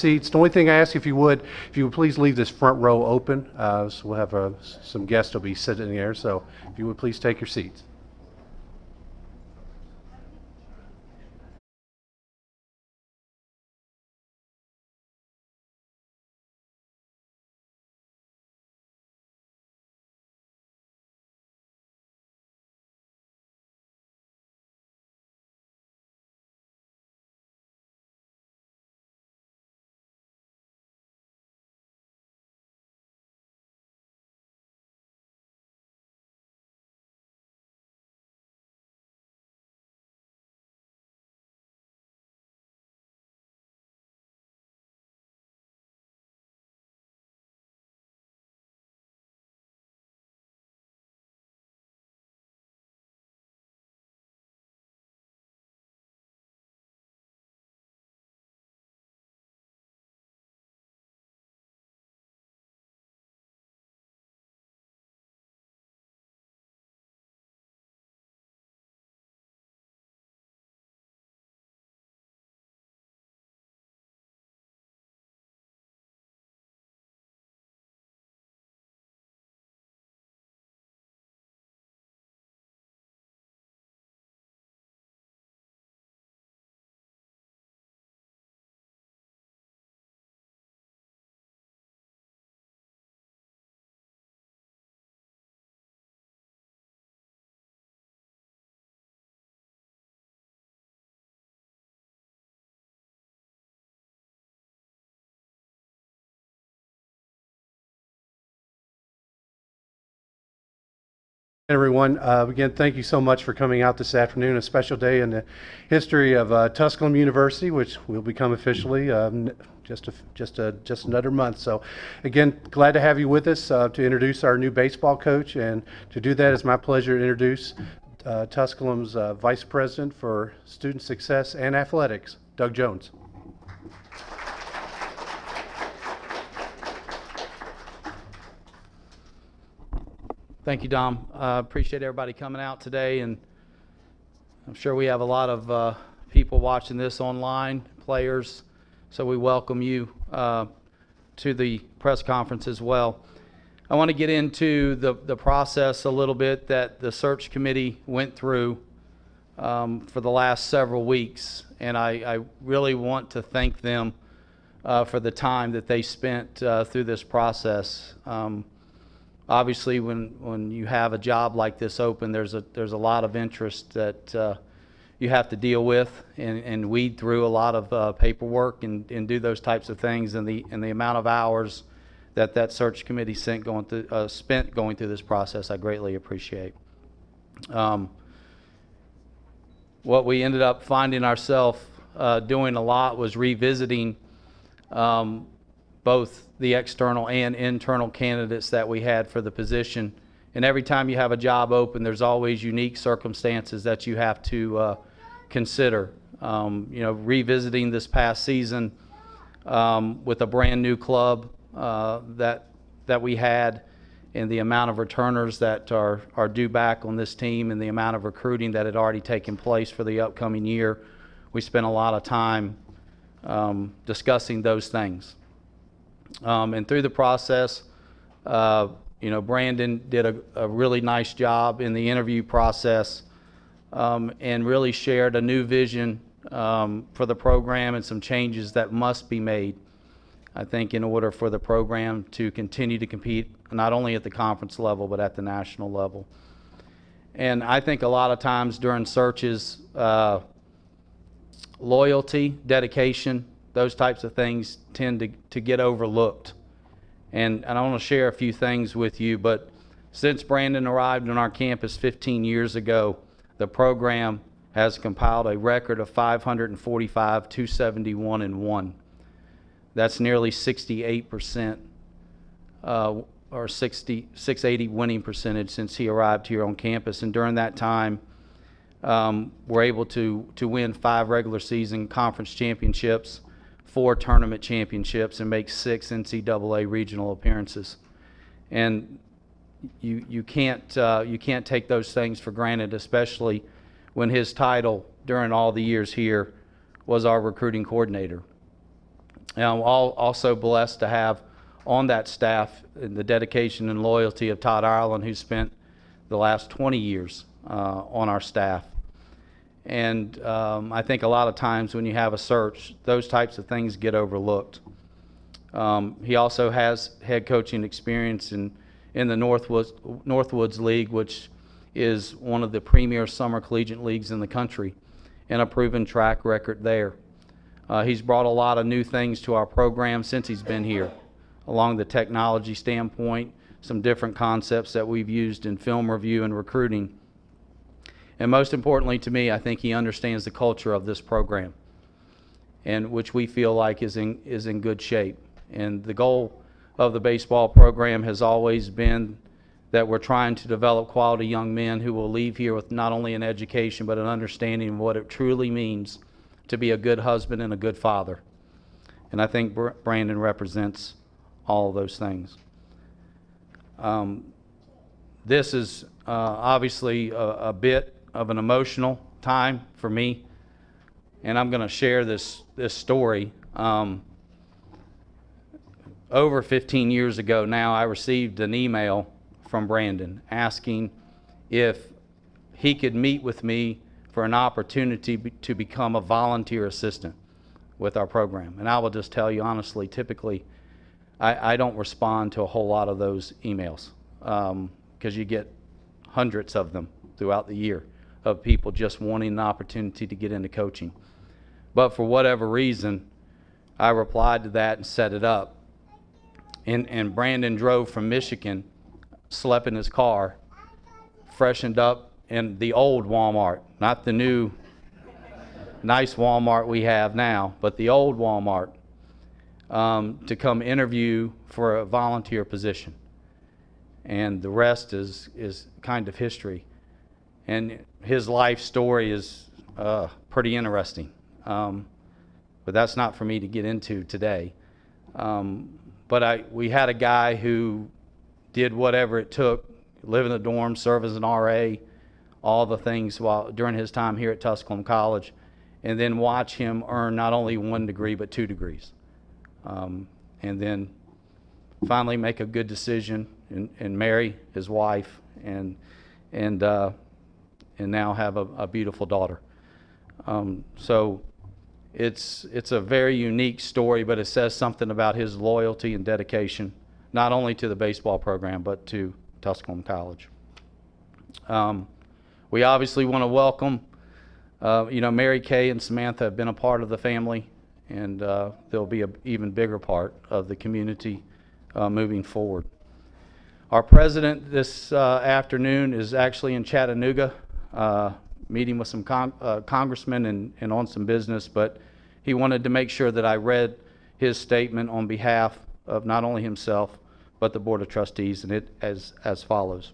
seats. The only thing I ask, if you would please leave this front row open. So we'll have some guests will be sitting there. So if you would please take your seats. Everyone, again, thank you so much for coming out this afternoon. A special day in the history of Tusculum University, which will become officially just another month. So, again, glad to have you with us to introduce our new baseball coach, and to do that, it's my pleasure to introduce Tusculum's Vice President for Student Success and Athletics, Doug Jones. Thank you, Dom. Appreciate everybody coming out today, and I'm sure we have a lot of people watching this online, players, so we welcome you to the press conference as well. I want to get into the process a little bit that the search committee went through for the last several weeks, and I really want to thank them for the time that they spent through this process. Obviously, when you have a job like this open, there's a lot of interest that you have to deal with and weed through a lot of paperwork and do those types of things, and the amount of hours that search committee spent going through this process, I greatly appreciate. What we ended up finding ourselves doing a lot was revisiting both the external and internal candidates that we had for the position. And every time you have a job open, there's always unique circumstances that you have to consider. Revisiting this past season with a brand new club that we had, and the amount of returners that are due back on this team, and the amount of recruiting that had already taken place for the upcoming year, we spent a lot of time discussing those things. And through the process, Brandon did a really nice job in the interview process, and really shared a new vision for the program and some changes that must be made, I think, in order for the program to continue to compete not only at the conference level but at the national level. And I think a lot of times during searches, loyalty, dedication, those types of things tend to get overlooked. And I want to share a few things with you, but since Brandon arrived on our campus 15 years ago, the program has compiled a record of 545, 271, and 1. That's nearly 68%, or 680 winning percentage since he arrived here on campus. And during that time, we're able to win 5 regular season conference championships, 4 tournament championships, and make 6 NCAA regional appearances. And you can't take those things for granted, especially when his title during all the years here was our recruiting coordinator. And I'm also blessed to have on that staff the dedication and loyalty of Todd Ireland, who spent the last 20 years on our staff. And I think a lot of times when you have a search, those types of things get overlooked. He also has head coaching experience in the Northwoods League, which is one of the premier summer collegiate leagues in the country, and a proven track record there. He's brought a lot of new things to our program since he's been here, along the technology standpoint, some different concepts that we've used in film review and recruiting. And most importantly to me, I think he understands the culture of this program, and which we feel like is in good shape. And the goal of the baseball program has always been that we're trying to develop quality young men who will leave here with not only an education but an understanding of what it truly means to be a good husband and a good father. And I think Brandon represents all of those things. This is obviously a bit of an emotional time for me, and I'm going to share this story. Over 15 years ago now, I received an email from Brandon asking if he could meet with me for an opportunity to become a volunteer assistant with our program. And I will just tell you honestly, typically I don't respond to a whole lot of those emails because you get hundreds of them throughout the year of people just wanting an opportunity to get into coaching. But for whatever reason, I replied to that and set it up. And Brandon drove from Michigan, slept in his car, freshened up in the old Walmart, not the new nice Walmart we have now, but the old Walmart, to come interview for a volunteer position. And the rest is kind of history. And his life story is pretty interesting. But that's not for me to get into today. But we had a guy who did whatever it took, live in the dorm, serve as an RA, all the things during his time here at Tusculum College, and then watch him earn not only 1 degree but 2 degrees. And then finally make a good decision and marry his wife and now have a beautiful daughter. So it's a very unique story, but it says something about his loyalty and dedication, not only to the baseball program, but to Tusculum College. We obviously want to welcome, Mary Kay and Samantha have been a part of the family, and they'll be an even bigger part of the community moving forward. Our president this afternoon is actually in Chattanooga, meeting with some congressmen and on some business, but he wanted to make sure that I read his statement on behalf of not only himself, but the Board of Trustees, and it as follows.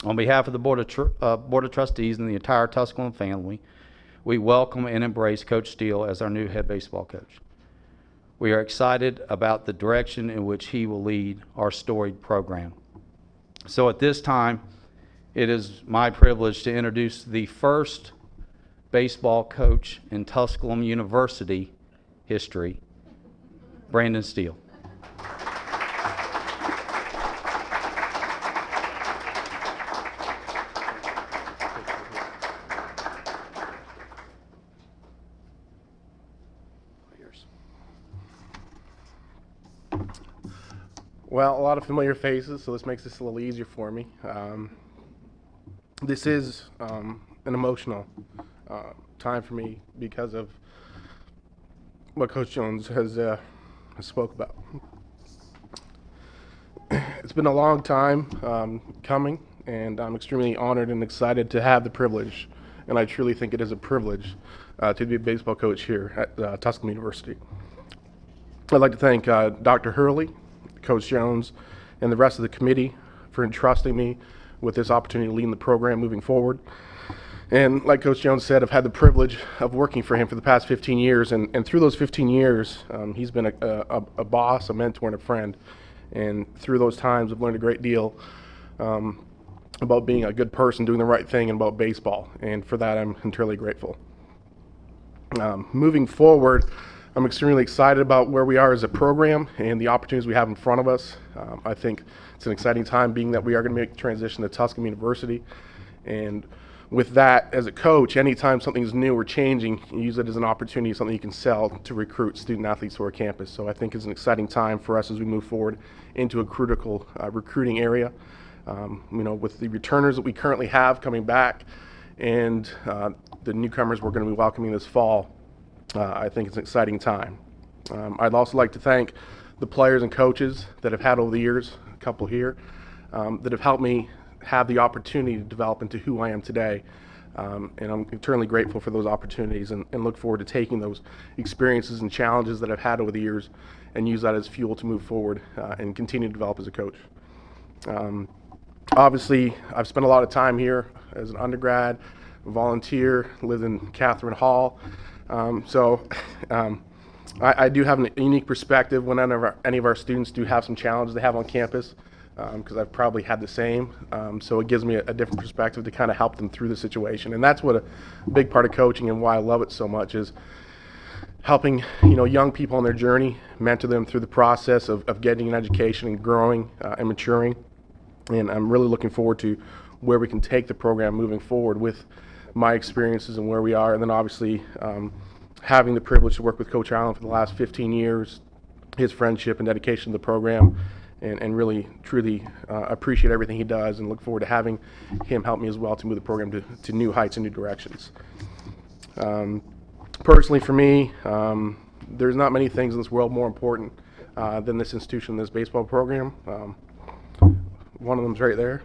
On behalf of the Board of Trustees and the entire Tusculum family, we welcome and embrace Coach Steele as our new head baseball coach. We are excited about the direction in which he will lead our storied program. So at this time, it is my privilege to introduce the first baseball coach in Tusculum University history, Brandon Steele. Well, a lot of familiar faces, so this makes this a little easier for me. This is an emotional time for me because of what Coach Jones has spoke about. It's been a long time coming, and I'm extremely honored and excited to have the privilege, and I truly think it is a privilege to be a baseball coach here at Tusculum University. I'd like to thank Dr. Hurley, Coach Jones, and the rest of the committee for entrusting me with this opportunity to lead the program moving forward. And like Coach Jones said, I've had the privilege of working for him for the past 15 years, and through those 15 years, he's been a boss, a mentor, and a friend. And through those times, I've learned a great deal about being a good person, doing the right thing, and about baseball. And for that, I'm entirely grateful. Moving forward, I'm extremely excited about where we are as a program and the opportunities we have in front of us. I think it's an exciting time, being that we are going to make the transition to Tusculum University. And with that, as a coach, anytime something's new or changing, you use it as an opportunity, something you can sell to recruit student athletes to our campus. So I think it's an exciting time for us as we move forward into a critical recruiting area. With the returners that we currently have coming back and the newcomers we're going to be welcoming this fall, I think it's an exciting time. I'd also like to thank the players and coaches that I've had over the years, a couple here, that have helped me have the opportunity to develop into who I am today. And I'm eternally grateful for those opportunities and look forward to taking those experiences and challenges that I've had over the years and use that as fuel to move forward and continue to develop as a coach. Obviously, I've spent a lot of time here as an undergrad, volunteer, lived in Catherine Hall. I do have a unique perspective when any of our students do have some challenges they have on campus, because I've probably had the same. So it gives me a different perspective to kind of help them through the situation. And that's what a big part of coaching and why I love it so much is helping young people on their journey, mentor them through the process of getting an education and growing and maturing. And I'm really looking forward to where we can take the program moving forward with my experiences and where we are. And then obviously having the privilege to work with Coach Allen for the last 15 years, his friendship and dedication to the program, and really truly appreciate everything he does and look forward to having him help me as well to move the program to new heights and new directions. Personally for me, there's not many things in this world more important than this institution, this baseball program. One of them's right there,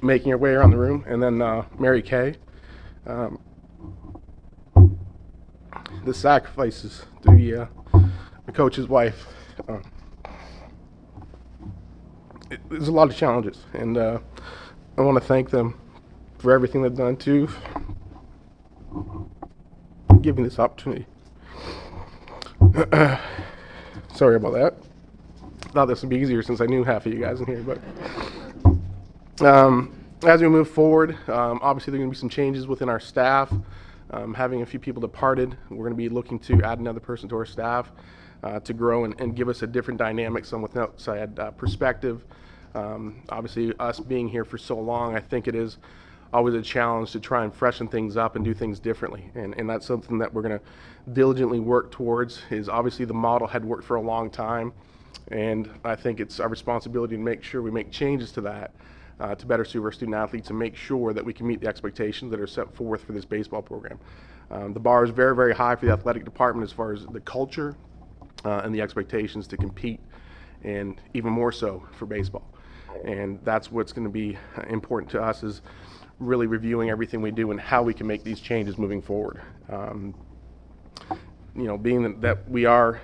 making her way around the room, and then Mary Kay. The sacrifices to be the coach's wife. There's a lot of challenges, and I want to thank them for everything they've done to give me this opportunity. Sorry about that. Thought this would be easier since I knew half of you guys in here, but as we move forward, obviously there are going to be some changes within our staff. Having a few people departed, we're going to be looking to add another person to our staff to grow and give us a different dynamic, some with an outside perspective. Obviously, us being here for so long, I think it is always a challenge to try and freshen things up and do things differently. And that's something that we're going to diligently work towards. Is obviously the model had worked for a long time, and I think it's our responsibility to make sure we make changes to that to better serve our student athletes and make sure that we can meet the expectations that are set forth for this baseball program. The bar is very, very high for the athletic department as far as the culture and the expectations to compete, and even more so for baseball. And that's what's going to be important to us, is really reviewing everything we do and how we can make these changes moving forward. Being that we are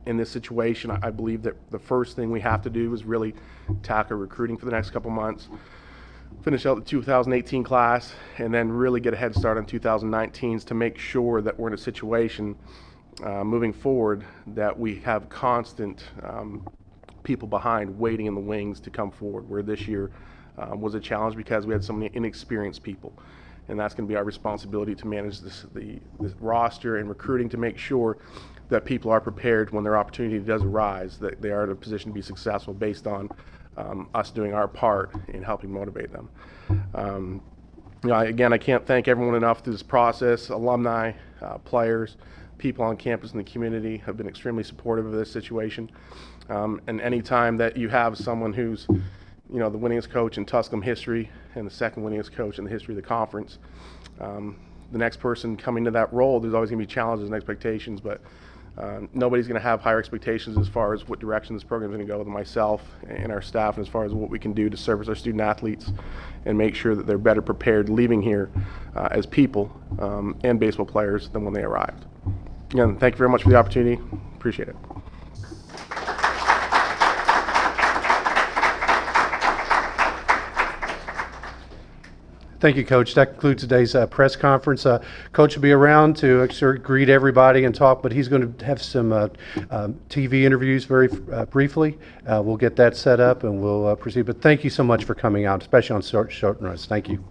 in this situation, I believe that the first thing we have to do is really tackle recruiting for the next couple months, finish out the 2018 class, and then really get a head start on 2019s to make sure that we're in a situation moving forward that we have constant people behind waiting in the wings to come forward, where this year was a challenge because we had so many inexperienced people. And that's going to be our responsibility to manage this roster and recruiting to make sure that people are prepared when their opportunity does arise, that they are in a position to be successful based on us doing our part in helping motivate them. Again, I can't thank everyone enough through this process. Alumni, players, people on campus and the community have been extremely supportive of this situation. And any time that you have someone who's the winningest coach in Tusculum history and the second winningest coach in the history of the conference, the next person coming to that role, there's always going to be challenges and expectations, but nobody's going to have higher expectations as far as what direction this program is going to go than myself and our staff, and as far as what we can do to service our student athletes and make sure that they're better prepared leaving here as people and baseball players than when they arrived. Again, thank you very much for the opportunity. Appreciate it. Thank you, Coach. That concludes today's press conference. Coach will be around to greet everybody and talk, but he's going to have some TV interviews very briefly. We'll get that set up and we'll proceed. But thank you so much for coming out, especially on short notice. Thank you.